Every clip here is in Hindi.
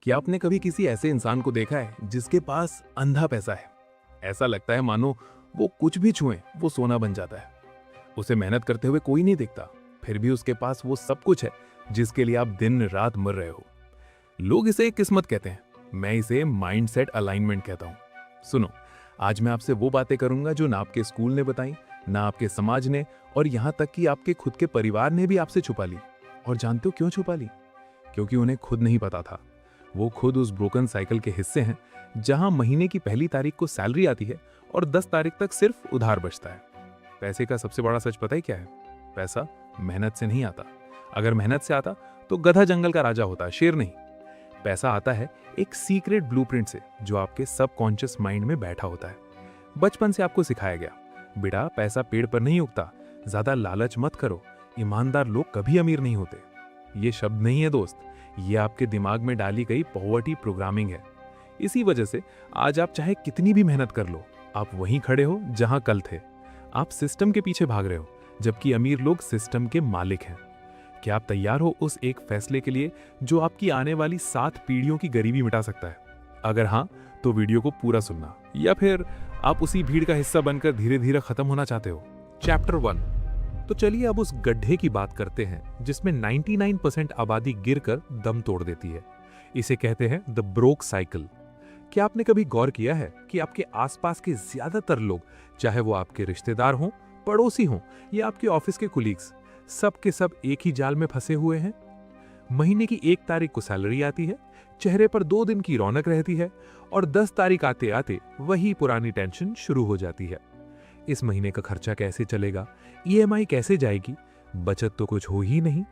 क्या आपने कभी किसी ऐसे इंसान को देखा है जिसके पास अंधा पैसा है? ऐसा लगता है मानो वो कुछ भी छुए वो सोना बन जाता है। उसे मेहनत करते हुए कोई नहीं देखता, फिर भी उसके पास वो सब कुछ है जिसके लिए आप दिन रात मर रहे हो। लोग इसे किस्मत कहते हैं, मैं इसे माइंडसेट अलाइनमेंट कहता हूँ। सुनो, आज मैं आपसे वो बातें करूंगा जो ना आपके स्कूल ने बताई, ना आपके समाज ने, और यहाँ तक कि आपके खुद के परिवार ने भी आपसे छुपा ली। और जानते हो क्यों छुपा ली? क्योंकि उन्हें खुद नहीं पता था। वो खुद उस ब्रोकन साइकिल के हिस्से हैं जहां महीने की पहली तारीख को सैलरी आती है और 10 तारीख तक सिर्फ उधार बचता है। पैसे का सबसे बड़ा सच पता ही क्या है? पैसा मेहनत से नहीं आता। अगर मेहनत से आता तो गधा जंगल का राजा होता, शेर नहीं। पैसा आता है एक सीक्रेट ब्लूप्रिंट से जो आपके सबकॉन्शियस माइंड में बैठा होता है। बचपन से आपको सिखाया गया, बेटा पैसा पेड़ पर नहीं उगता, ज्यादा लालच मत करो, ईमानदार लोग कभी अमीर नहीं होते। ये शब्द नहीं है दोस्त, ये आपके दिमाग में डाली गई पॉवर्टी प्रोग्रामिंग है। इसी वजह से आज आप चाहे कितनी भी मेहनत कर लो, आप वहीं खड़े हो जहां कल थे। आप सिस्टम के पीछे भाग रहे हो, जबकि अमीर लोग सिस्टम के मालिक हैं। क्या आप तैयार हो उस एक फैसले के लिए जो आपकी आने वाली 7 पीढ़ियों की गरीबी मिटा सकता है? अगर हाँ, तो वीडियो को पूरा सुनना, या फिर आप उसी भीड़ का हिस्सा बनकर धीरे धीरे खत्म होना चाहते हो। चैप्टर 1। तो चलिए अब उस गड्ढे की बात करते हैं जिसमें 99% आबादी गिरकर दम तोड़ देती है। इसे कहते हैं द ब्रोक साइकिल। क्या आपने कभी गौर किया है कि आपके आसपास के ज्यादातर लोग, चाहे वो आपके रिश्तेदार हों, पड़ोसी हों या आपके ऑफिस के कुलीग्स, सब के सब एक ही जाल में फंसे हुए हैं? महीने की 1 तारीख को सैलरी आती है, चेहरे पर 2 दिन की रौनक रहती है और 10 तारीख आते आते वही पुरानी टेंशन शुरू हो जाती है। इस महीने का खर्चा कैसे चलेगा, ईएमआई कैसे जाएगी, बचत तो कुछ हो ही नहीं।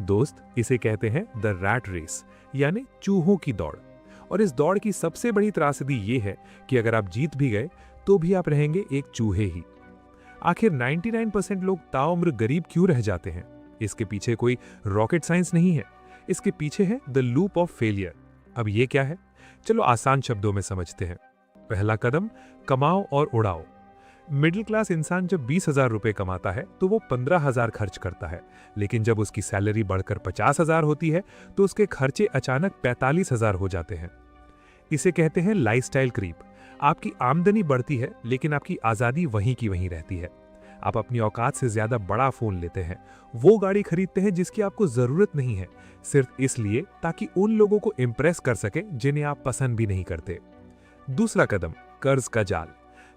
दोस्त, इसे कहते हैं द रैट रेस, यानी चूहों की दौड़। और इस दौड़ की सबसे बड़ी त्रासदी ये है कि अगर आप जीत भी गए तो भी आप रहेंगे एक चूहे ही। आखिर 99% लोग ताउम्र गरीब क्यों रह जाते हैं? इसके पीछे कोई रॉकेट साइंस नहीं है, इसके पीछे है द लूप ऑफ फेलियर। अब ये क्या है? चलो आसान शब्दों में समझते हैं। पहला कदम, कमाओ और उड़ाओ। मिडिल क्लास इंसान जब 20,000 रुपए कमाता है तो वो 15,000 खर्च करता है, लेकिन जब उसकी सैलरी बढ़कर 50,000 होती है तो उसके खर्चे अचानक 45,000 हो जाते हैं। इसे कहते हैं लाइफस्टाइल क्रीप। आपकी आमदनी बढ़ती है लेकिन आपकी आज़ादी वहीं की वहीं रहती है। आप अपनी औकात से ज्यादा बड़ा फोन लेते हैं, वो गाड़ी खरीदते हैं जिसकी आपको जरूरत नहीं है, सिर्फ इसलिए ताकि उन लोगों को इम्प्रेस कर सके जिन्हें आप पसंद भी नहीं करते। दूसरा कदम, कर्ज का जाल।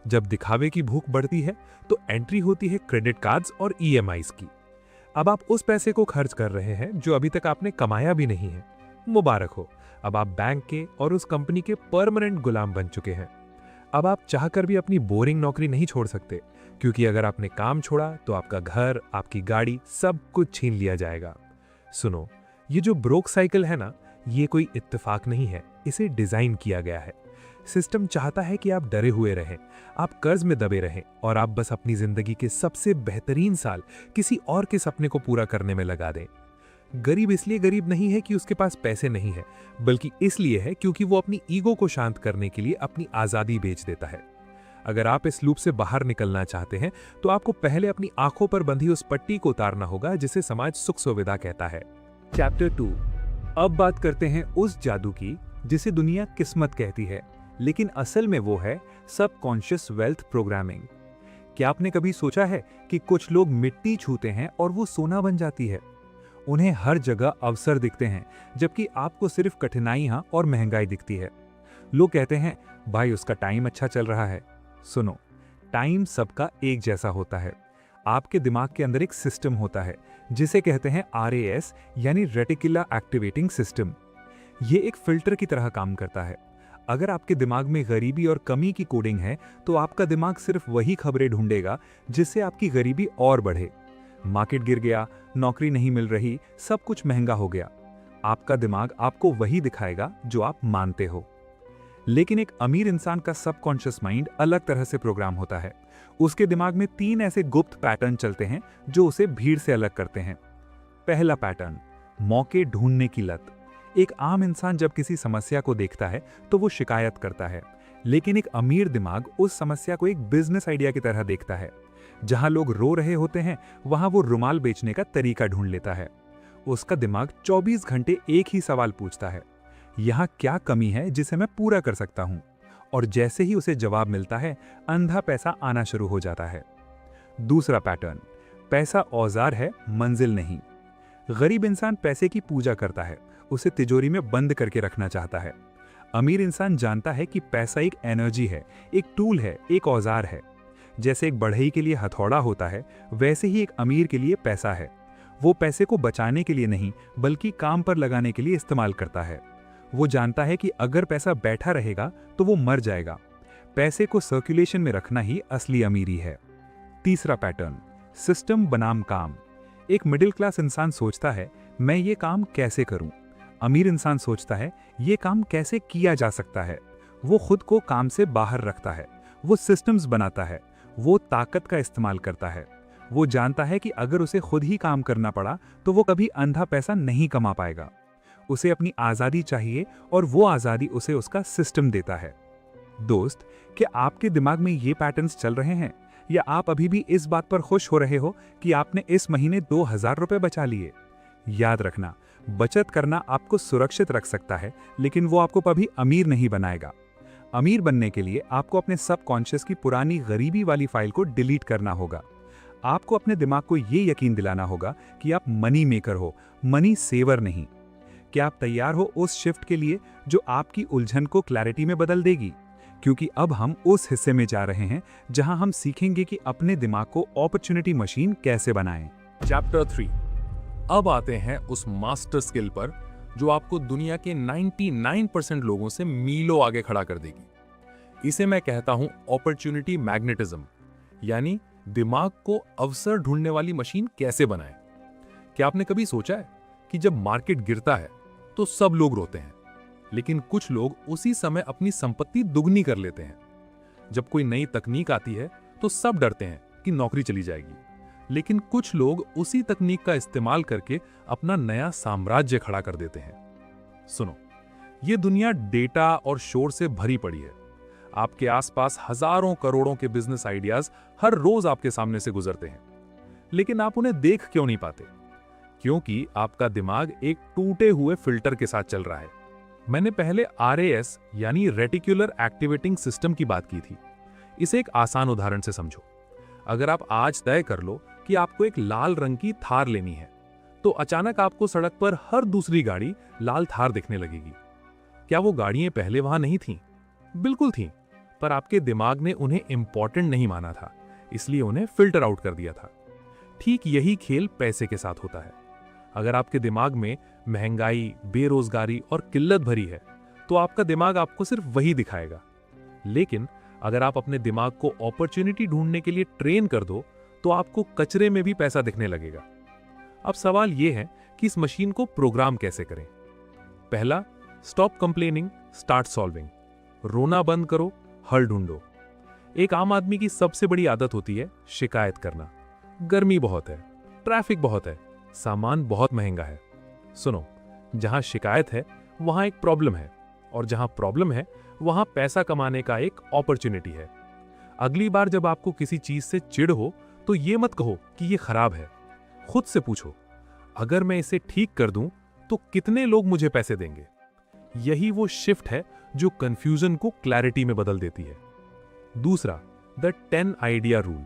जब दिखावे की भूख बढ़ती है तो एंट्री होती है क्रेडिट कार्ड्स और ईएमआईज की। अब आप उस पैसे को खर्च कर रहे हैं जो अभी तक आपने कमाया भी नहीं है। मुबारक हो, अब आप बैंक के और उस कंपनी के परमानेंट गुलाम बन चुके हैं। अब आप चाहकर भी अपनी बोरिंग नौकरी नहीं छोड़ सकते, क्योंकि अगर आपने काम छोड़ा तो आपका घर, आपकी गाड़ी, सब कुछ छीन लिया जाएगा। सुनो, ये जो ब्रोक साइकिल है ना, ये कोई इत्तेफाक नहीं है, इसे डिजाइन किया गया है। सिस्टम चाहता है कि आप डरे हुए रहें, आप कर्ज में दबे रहें और आप बस अपनी जिंदगी के सबसे बेहतरीन साल किसी और के सपने को पूरा करने में लगा दें। गरीब इसलिए गरीब नहीं है कि उसके पास पैसे नहीं है, बल्कि इसलिए है क्योंकि वो अपनी ईगो को शांत करने के लिए अपनी आजादी बेच देता है। अगर आप इस लूप से बाहर निकलना चाहते हैं तो आपको पहले अपनी आंखों पर बंधी उस पट्टी को उतारना होगा जिसे समाज सुख सुविधा कहता है। चैप्टर 2। अब बात करते हैं उस जादू की जिसे दुनिया किस्मत कहती है, लेकिन असल में वो है सबकॉन्शियस वेल्थ प्रोग्रामिंग। क्या आपने कभी सोचा है कि कुछ लोग मिट्टी छूते हैं और वो सोना बन जाती है? उन्हें हर जगह अवसर दिखते हैं, जबकि आपको सिर्फ कठिनाइयां और महंगाई दिखती है। लोग कहते हैं, भाई उसका टाइम अच्छा चल रहा है। सुनो, टाइम सबका एक जैसा होता है। आपके दिमाग के अंदर एक सिस्टम होता है जिसे कहते हैं RAS, यानी रेटिकुलर एक्टिवेटिंग सिस्टम। ये एक फिल्टर की तरह काम करता है। अगर आपके दिमाग में गरीबी और कमी की कोडिंग है तो आपका दिमाग सिर्फ वही खबरें ढूंढेगा जिससे आपकी गरीबी और बढ़े। मार्केट गिर गया, नौकरी नहीं मिल रही, सब कुछ महंगा हो गया, आपका दिमाग आपको वही दिखाएगा जो आप मानते हो। लेकिन एक अमीर इंसान का सबकॉन्शियस माइंड अलग तरह से प्रोग्राम होता है। उसके दिमाग में 3 ऐसे गुप्त पैटर्न चलते हैं जो उसे भीड़ से अलग करते हैं। पहला पैटर्न, मौके ढूंढने की लत। एक आम इंसान जब किसी समस्या को देखता है तो वो शिकायत करता है, लेकिन एक अमीर दिमाग उस समस्या को एक बिजनेस आइडिया की तरह देखता है। जहां लोग रो रहे होते हैं वहां वो रुमाल बेचने का तरीका ढूंढ लेता है। उसका दिमाग 24 घंटे एक ही सवाल पूछता है, यहाँ क्या कमी है जिसे मैं पूरा कर सकता हूँ। और जैसे ही उसे जवाब मिलता है, अंधा पैसा आना शुरू हो जाता है। दूसरा पैटर्न, पैसा औजार है, मंजिल नहीं। गरीब इंसान पैसे की पूजा करता है, उसे तिजोरी में बंद करके रखना चाहता है। अमीर इंसान जानता है कि पैसा एक एनर्जी है, एक टूल है, एक औजार है। जैसे एक बढ़ई के लिए हथौड़ा होता है, वैसे ही एक अमीर के लिए पैसा है। वो पैसे को बचाने के लिए नहीं, बल्कि काम पर लगाने के लिए इस्तेमाल करता है। वो जानता है कि अगर पैसा बैठा रहेगा तो वो मर जाएगा। पैसे को सर्कुलेशन में रखना ही असली अमीरी है। तीसरा पैटर्न, सिस्टम बनाम काम। एक मिडिल क्लास इंसान सोचता है, मैं ये काम कैसे करूं। अमीर इंसान सोचता है, ये काम कैसे किया जा सकता है। वो खुद को काम से बाहर रखता है, वो सिस्टम्स बनाता है, वो ताकत का इस्तेमाल करता है। वो जानता है कि अगर उसे खुद ही काम करना पड़ा तो वो कभी अंधा पैसा नहीं कमा पाएगा। उसे अपनी आज़ादी चाहिए और वो आज़ादी उसे उसका सिस्टम देता है। दोस्त, क्या आपके दिमाग में ये पैटर्न्स चल रहे हैं, या आप अभी भी इस बात पर खुश हो रहे हो कि आपने इस महीने 2000 रुपए बचा लिए? याद रखना, बचत करना आपको सुरक्षित रख सकता है, लेकिन वो आपको कभी अमीर नहीं बनाएगा। अमीर बनने के लिए आपको अपने सबकॉन्शियस की पुरानी गरीबी वाली फाइल को डिलीट करना होगा। आपको अपने दिमाग को ये यकीन दिलाना होगा कि आप मनी मेकर हो, मनी सेवर नहीं। क्या आप तैयार हो उस शिफ्ट के लिए जो आपकी उलझन को क्लैरिटी में बदल देगी? क्योंकि अब हम उस हिस्से में जा रहे हैं जहां हम सीखेंगे कि अपने दिमाग को अपॉर्चुनिटी मशीन कैसे बनाएं। चैप्टर 3। अब आते हैं उस मास्टर स्किल पर जो आपको दुनिया के 99% लोगों से मीलों आगे खड़ा कर देगी। इसे मैं कहता हूं अपॉर्चुनिटी मैग्नेटिज्म, यानी दिमाग को अवसर ढूंढने वाली मशीन कैसे बनाएं। क्या आपने कभी सोचा है कि जब मार्केट गिरता है तो सब लोग रोते हैं, लेकिन कुछ लोग उसी समय अपनी संपत्ति दुगनी कर लेते हैं। जब कोई नई तकनीक आती है तो सब डरते हैं कि नौकरी चली जाएगी, लेकिन कुछ लोग उसी तकनीक का इस्तेमाल करके अपना नया साम्राज्य खड़ा कर देते हैं। सुनो, ये दुनिया डेटा और शोर से भरी पड़ी है। आपके आसपास हजारों करोड़ों के बिजनेस आइडियाज हर रोज आपके सामने से गुजरते हैं, लेकिन आप उन्हें देख क्यों नहीं पाते? क्योंकि आपका दिमाग एक टूटे हुए फिल्टर के साथ चल रहा है। मैंने पहले RAS यानी रेटिकुलर एक्टिवेटिंग सिस्टम की बात की थी। इसे एक आसान उदाहरण से समझो। अगर आप आज तय कर लो कि आपको एक लाल रंग की थार लेनी है, तो अचानक आपको सड़क पर हर दूसरी गाड़ी लाल थार दिखने लगेगी। क्या वो गाड़ियां पहले वहां नहीं थीं? बिल्कुल थीं, पर आपके दिमाग ने उन्हें इंपॉर्टेंट नहीं माना था, इसलिए उन्हें फिल्टर आउट कर दिया था। ठीक यही खेल पैसे के साथ होता है। अगर आपके दिमाग में महंगाई, बेरोजगारी और किल्लत भरी है, तो आपका दिमाग आपको सिर्फ वही दिखाएगा। लेकिन अगर आप अपने दिमाग को अपॉर्चुनिटी ढूंढने के लिए ट्रेन कर दो, तो आपको कचरे में भी पैसा दिखने लगेगा। अब सवाल यह है कि इस मशीन को प्रोग्राम कैसे करें। पहला, स्टॉप कंप्लेनिंग, स्टार्ट सॉल्विंग। रोना बंद करो, हल ढूंढो। एक आम आदमी की सबसे बड़ी आदत होती है शिकायत करना। गर्मी बहुत है, ट्रैफिक बहुत है, सामान बहुत महंगा है। सुनो, जहां शिकायत है वहां एक प्रॉब्लम है, और जहां प्रॉब्लम है वहां पैसा कमाने का एक अपॉर्चुनिटी है। अगली बार जब आपको किसी चीज से चिढ़ हो तो ये मत कहो कि ये खराब है। खुद से पूछो, अगर मैं इसे ठीक कर दूं तो कितने लोग मुझे पैसे देंगे? यही वो शिफ्ट है जो कंफ्यूजन को क्लैरिटी में बदल देती है। दूसरा, द 10 आइडिया रूल।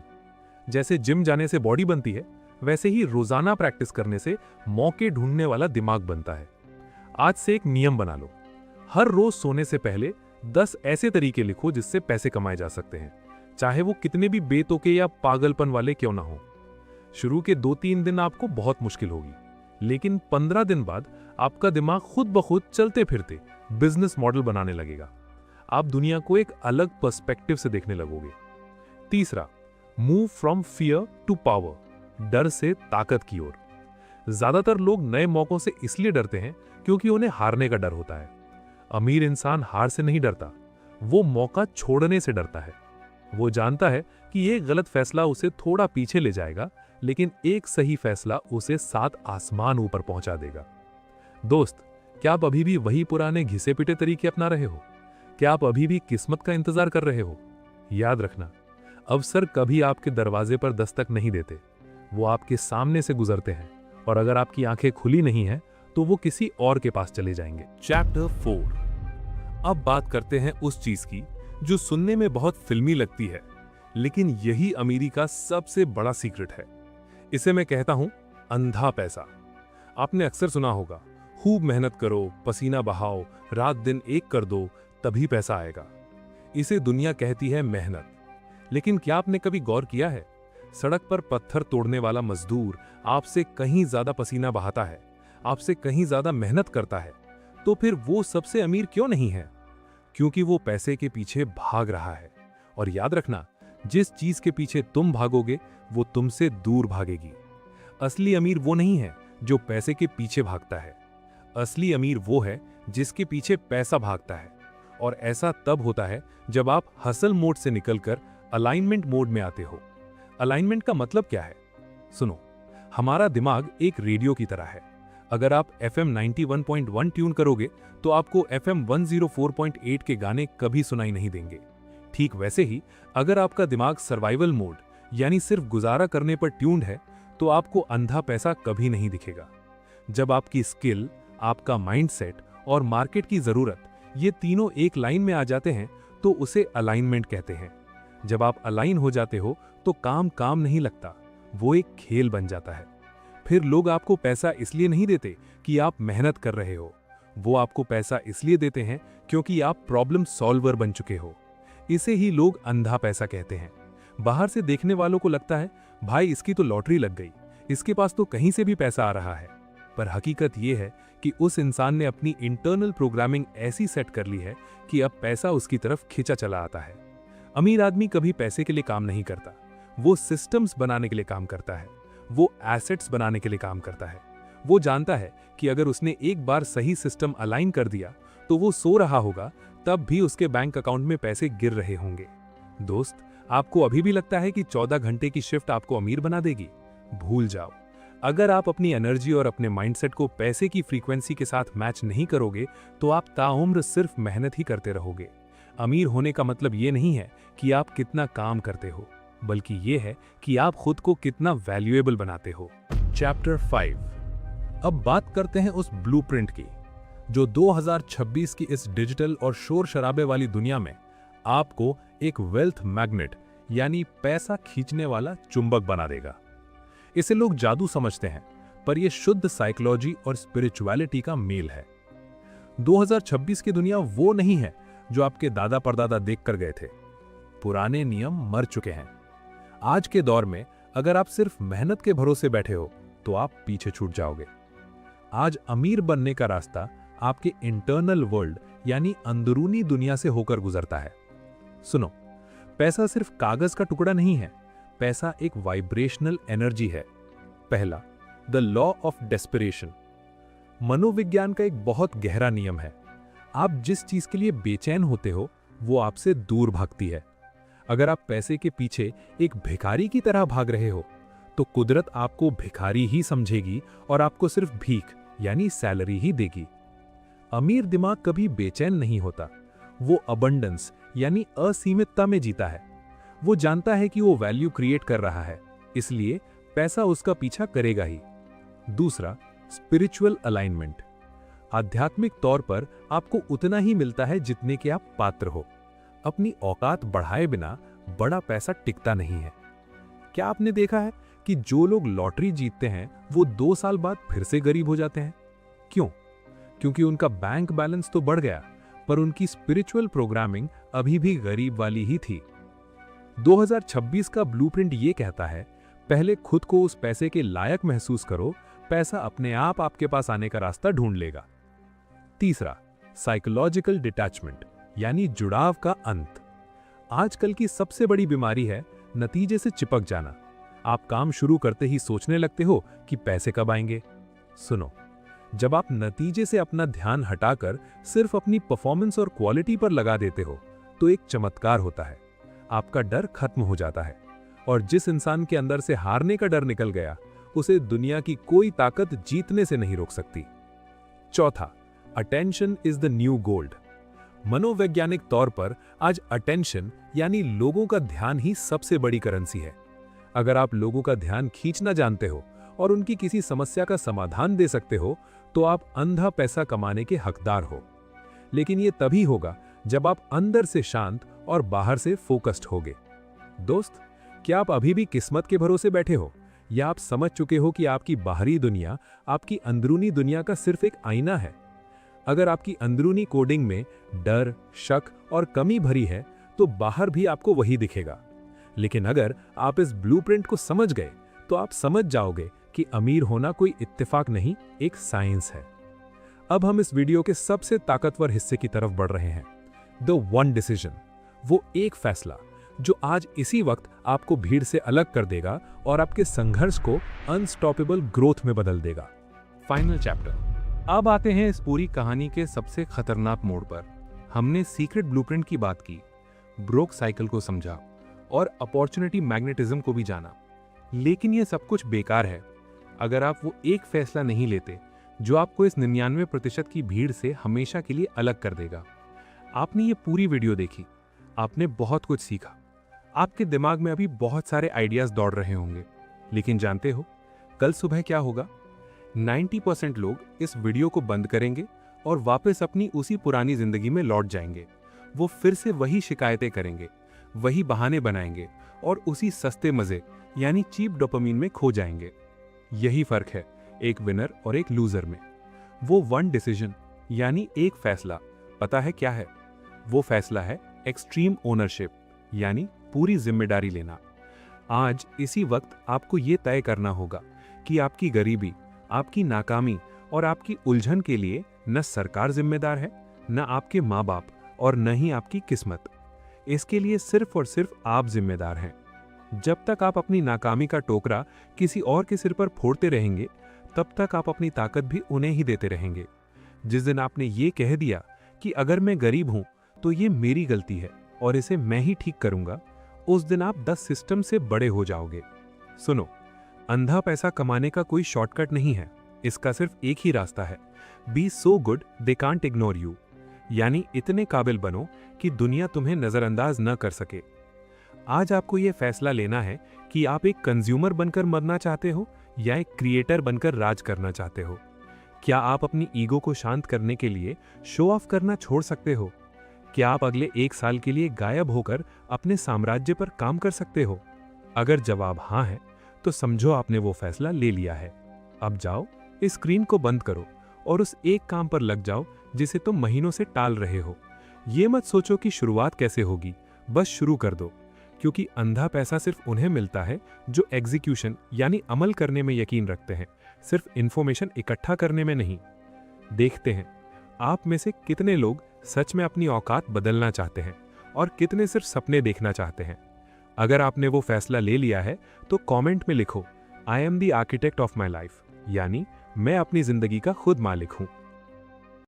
जैसे जिम जाने से बॉडी बनती है, वैसे ही रोजाना प्रैक्टिस करने से मौके ढूंढने वाला दिमाग बनता है। आज से एक नियम बना लो, हर रोज सोने से पहले 10 ऐसे तरीके लिखो जिससे पैसे कमाए जा सकते हैं, चाहे वो कितने भी बेतुके या पागलपन वाले क्यों ना हो। शुरू के 2-3 दिन आपको बहुत मुश्किल होगी, लेकिन 15 दिन बाद आपका दिमाग खुद ब खुद चलते फिरते बिजनेस मॉडल बनाने लगेगा। आप दुनिया को एक अलग पर्सपेक्टिव से देखने लगोगे। तीसरा, move from fear to power. डर से ताकत की ओर। ज्यादातर लोग नए मौकों से इसलिए डरते हैं क्योंकि उन्हें हारने का डर होता है। अमीर इंसान हार से नहीं डरता, वो मौका छोड़ने से डरता है। वो जानता है कि ये गलत फैसला उसे थोड़ा पीछे ले जाएगा, लेकिन एक सही फैसला उसे 7 आसमान ऊपर पहुंचा देगा। दोस्त, क्या आप अभी भी वही पुराने घिसे पिटे तरीके अपना रहे हो? क्या आप अभी भी किस्मत का इंतजार कर रहे हो? याद रखना, अवसर कभी आपके दरवाजे पर दस्तक नहीं देते, वो आपके सामने से गुजरते हैं। और अगर आपकी आंखें खुली नहीं हैं, तो वो किसी और के पास चले जाएंगे। चैप्टर 4। अब बात करते हैं उस चीज की जो सुनने में बहुत फिल्मी लगती है, लेकिन यही अमीरी का सबसे बड़ा सीक्रेट है। इसे मैं कहता हूं अंधा पैसा। आपने अक्सर सुना होगा, खूब मेहनत करो, पसीना बहाओ, रात दिन एक कर दो, तभी पैसा आएगा। इसे दुनिया कहती है मेहनत। लेकिन क्या आपने कभी गौर किया है, सड़क पर पत्थर तोड़ने वाला मजदूर आपसे कहीं ज्यादा पसीना बहाता है, आपसे कहीं ज्यादा मेहनत करता है, तो फिर वो सबसे अमीर क्यों नहीं है? क्योंकि वो पैसे के पीछे भाग रहा है। और याद रखना, जिस चीज के पीछे तुम भागोगे वो तुमसे दूर भागेगी। असली अमीर वो नहीं है जो पैसे के पीछे भागता है। असली अमीर वो है जिसके पीछे पैसा भागता है। और ऐसा तब होता है जब आप हसल मोड से निकलकर अलाइनमेंट मोड में आते हो। अलाइनमेंट का मतलब क्या है? सुनो, हमारा दिमाग एक रेडियो की तरह है। अगर आप FM 91.1 ट्यून करोगे तो आपको FM 104.8 के गाने कभी सुनाई नहीं देंगे। ठीक वैसे ही अगर आपका दिमाग सर्वाइवल मोड यानी सिर्फ गुजारा करने पर ट्यून्ड है तो आपको अंधा पैसा कभी नहीं दिखेगा। जब आपकी स्किल, आपका माइंडसेट और मार्केट की जरूरत ये तीनों एक लाइन में आ जाते हैं तो उसे अलाइनमेंट कहते हैं। जब आप अलाइन हो जाते हो तो काम काम नहीं लगता, वो एक खेल बन जाता है। फिर लोग आपको पैसा इसलिए नहीं देते कि आप मेहनत कर रहे हो, वो आपको पैसा इसलिए देते हैं क्योंकि आप प्रॉब्लम सॉल्वर बन चुके हो। इसे ही लोग अंधा पैसा कहते हैं। बाहर से देखने वालों को लगता है भाई इसकी तो लॉटरी लग गई, इसके पास तो कहीं से भी पैसा आ रहा है। पर हकीकत यह है कि उस इंसान ने अपनी इंटरनल प्रोग्रामिंग ऐसी सेट कर ली है कि अब पैसा उसकी तरफ खींचा चला आता है। अमीर आदमी कभी पैसे के लिए काम नहीं करता, वो सिस्टम्स बनाने के लिए काम करता है, वो एसेट्स बनाने के लिए काम करता है। वो जानता है कि अगर उसने एक बार सही सिस्टम अलाइन कर दिया तो वो सो रहा होगा तब भी उसके बैंक अकाउंट में पैसे गिर रहे होंगे। दोस्त, आपको अभी भी लगता है कि 14 घंटे की शिफ्ट आपको अमीर बना देगी? भूल जाओ। अगर आप अपनी एनर्जी और अपने माइंडसेट को पैसे की फ्रीक्वेंसी के साथ मैच नहीं करोगे तो आप ताउम्र सिर्फ मेहनत ही करते रहोगे। अमीर होने का मतलब ये नहीं है कि आप कितना काम करते हो, बल्कि ये है कि आप खुद को कितना वैल्यूएबल बनाते हो। चैप्टर 5। अब बात करते हैं उस ब्लूप्रिंट की जो 2026 की इस डिजिटल और शोर शराबे वाली दुनिया में आपको एक वेल्थ मैग्नेट यानी पैसा खींचने वाला चुंबक बना देगा। इसे लोग जादू समझते हैं, पर यह शुद्ध साइकोलॉजी और स्पिरिचुअलिटी का मेल है। 2026 की दुनिया वो नहीं है जो आपके दादा परदादा देखकर गए थे। पुराने नियम मर चुके हैं। आज के दौर में अगर आप सिर्फ मेहनत के भरोसे बैठे हो तो आप पीछे छूट जाओगे। आज अमीर बनने का रास्ता आपके इंटरनल वर्ल्ड यानी अंदरूनी दुनिया से होकर गुजरता है। सुनो, पैसा सिर्फ कागज का टुकड़ा नहीं है, पैसा एक वाइब्रेशनल एनर्जी है। पहला, द लॉ ऑफ डेस्परेशन। मनोविज्ञान का एक बहुत गहरा नियम है। आप जिस चीज के लिए बेचैन होते हो वो आपसे दूर भागती है। अगर आप पैसे के पीछे एक भिखारी की तरह भाग रहे हो तो कुदरत आपको भिखारी ही समझेगी और आपको सिर्फ भीख यानी सैलरी ही देगी। अमीर दिमाग कभी बेचैन नहीं होता, वो अबंडेंस यानी असीमितता में जीता है। वो जानता है कि वो वैल्यू क्रिएट कर रहा है, इसलिए पैसा उसका पीछा करेगा ही। दूसरा, स्पिरिचुअल अलाइनमेंट। आध्यात्मिक तौर पर आपको उतना ही मिलता है जितने के आप पात्र हो। अपनी औकात बढ़ाए बिना बड़ा पैसा टिकता नहीं है। क्या आपने देखा है कि जो लोग लॉटरी जीतते हैं वो 2 साल बाद फिर से गरीब हो जाते हैं? क्यों? क्योंकि उनका बैंक बैलेंस तो बढ़ गया, पर उनकी स्पिरिचुअल प्रोग्रामिंग अभी भी गरीब वाली ही थी। 2026 का ब्लूप्रिंट ये कहता है, पहले खुद को उस पैसे के लायक महसूस करो, पैसा अपने आप आपके पास आने का रास्ता ढूंढ लेगा। तीसरा, साइकोलॉजिकल डिटैचमेंट यानी जुड़ाव का अंत। आजकल की सबसे बड़ी बीमारी है नतीजे से चिपक जाना। आप काम शुरू करते ही सोचने लगते हो कि पैसे कब आएंगे। सुनो, जब आप नतीजे से अपना ध्यान हटाकर सिर्फ अपनी परफॉर्मेंस और क्वालिटी पर लगा देते हो तो एक चमत्कार होता है। आपका डर खत्म हो जाता है और जिस इंसान के अंदर से हारने का डर निकल गया उसे दुनिया की कोई ताकत जीतने से नहीं रोक सकती। चौथा, attention is the new gold. मनोवैज्ञानिक तौर पर आज अटेंशन यानी लोगों का ध्यान ही सबसे बड़ी करेंसी है। अगर आप लोगों का ध्यान खींचना जानते हो और उनकी किसी समस्या का समाधान दे सकते हो तो आप अंधा पैसा कमाने के हकदार हो। लेकिन ये तभी होगा जब आप अंदर से शांत और बाहर से फोकस्ड होगे। दोस्त, क्या आप अभी भी किस्मत के भरोसे बैठे हो, या आप समझ चुके हो कि आपकी बाहरी दुनिया आपकी अंदरूनी दुनिया का सिर्फ एक आईना है? अगर आपकी अंदरूनी कोडिंग में डर, शक और कमी भरी है, तो बाहर भी आपको वही दिखेगा। लेकिन अगर आप इस ब्लूप्रिंट को समझ गए, तो आप समझ जाओगे कि अमीर होना कोई इत्तेफाक नहीं, एक साइंस है। अब हम इस वीडियो के सबसे ताकतवर हिस्से की तरफ बढ़ रहे हैं, द वन डिसीजन, वो एक फैसला जो आज इसी वक्त आपको भीड़ से अलग कर देगा और आपके संघर्ष को अनस्टॉपेबल ग्रोथ में बदल देगा। Final chapter. अब आते हैं इस पूरी कहानी के सबसे खतरनाक मोड़ पर। हमने सीक्रेट ब्लूप्रिंट की बात की, ब्रोक साइकिल को समझा और अपॉर्चुनिटी मैग्नेटिज्म को भी जाना। लेकिन यह सब कुछ बेकार है अगर आप वो एक फैसला नहीं लेते जो आपको इस 99% की भीड़ से हमेशा के लिए अलग कर देगा। आपने ये पूरी वीडियो देखी, आपने बहुत कुछ सीखा, आपके दिमाग में अभी बहुत सारे आइडियाज दौड़ रहे होंगे। लेकिन जानते हो कल सुबह क्या होगा? 90% लोग इस वीडियो को बंद करेंगे और वापस अपनी उसी पुरानी जिंदगी में लौट जाएंगे। वो फिर से वही शिकायतें करेंगे, वही बहाने बनाएंगे और उसी सस्ते मजे यानी चीप डोपामिन में खो जाएंगे। यही फर्क है एक विनर और एक लूजर में। वो वन डिसीजन यानी एक फैसला, पता है क्या है? वो फैसला है एक्सट्रीम ओनरशिप यानी पूरी जिम्मेदारी लेना। आज इसी वक्त आपको ये तय करना होगा कि आपकी गरीबी, आपकी नाकामी और आपकी उलझन के लिए न सरकार जिम्मेदार है, न आपके माँ बाप और न ही आपकी किस्मत। इसके लिए सिर्फ और सिर्फ आप जिम्मेदार हैं। जब तक आप अपनी नाकामी का टोकरा किसी और के सिर पर फोड़ते रहेंगे, तब तक आप अपनी ताकत भी उन्हें ही देते रहेंगे। जिस दिन आपने ये कह दिया कि अगर मैं गरीब हूं तो ये मेरी गलती है और इसे मैं ही ठीक करूंगा, उस दिन आप 10 सिस्टम से बड़े हो जाओगे। सुनो, अंधा पैसा कमाने का कोई शॉर्टकट नहीं है, इसका सिर्फ एक ही रास्ता है, be so good they can't ignore you, यानी इतने काबिल बनो कि दुनिया तुम्हें नजरअंदाज न कर सके। आज आपको यह फैसला लेना है कि आप एक कंज्यूमर बनकर मरना चाहते हो या एक क्रिएटर बनकर राज करना चाहते हो। क्या आप अपनी ईगो को शांत करने के लिए शो ऑफ करना छोड़ सकते हो? क्या आप अगले 1 साल के लिए गायब होकर अपने साम्राज्य पर काम कर सकते हो? अगर जवाब हाँ है, तो समझो आपने वो फैसला ले लिया है। अब जाओ, इस स्क्रीन को बंद करो और उस एक काम पर लग जाओ जिसे तुम महीनों से टाल रहे हो। ये मत सोचो कि शुरुआत कैसे होगी, बस शुरू कर दो, क्योंकि अंधा पैसा सिर्फ उन्हें मिलता है जो एग्जीक्यूशन यानी अमल करने में यकीन रखते हैं, सिर्फ इंफॉर्मेशन इकट्ठा करने में नहीं। देखते हैं आप में से कितने लोग सच में अपनी औकात बदलना चाहते हैं और कितने सिर्फ सपने देखना चाहते हैं। अगर आपने वो फैसला ले लिया है तो कमेंट में लिखो, I am the architect of my life, यानी मैं अपनी जिंदगी का खुद मालिक हूं।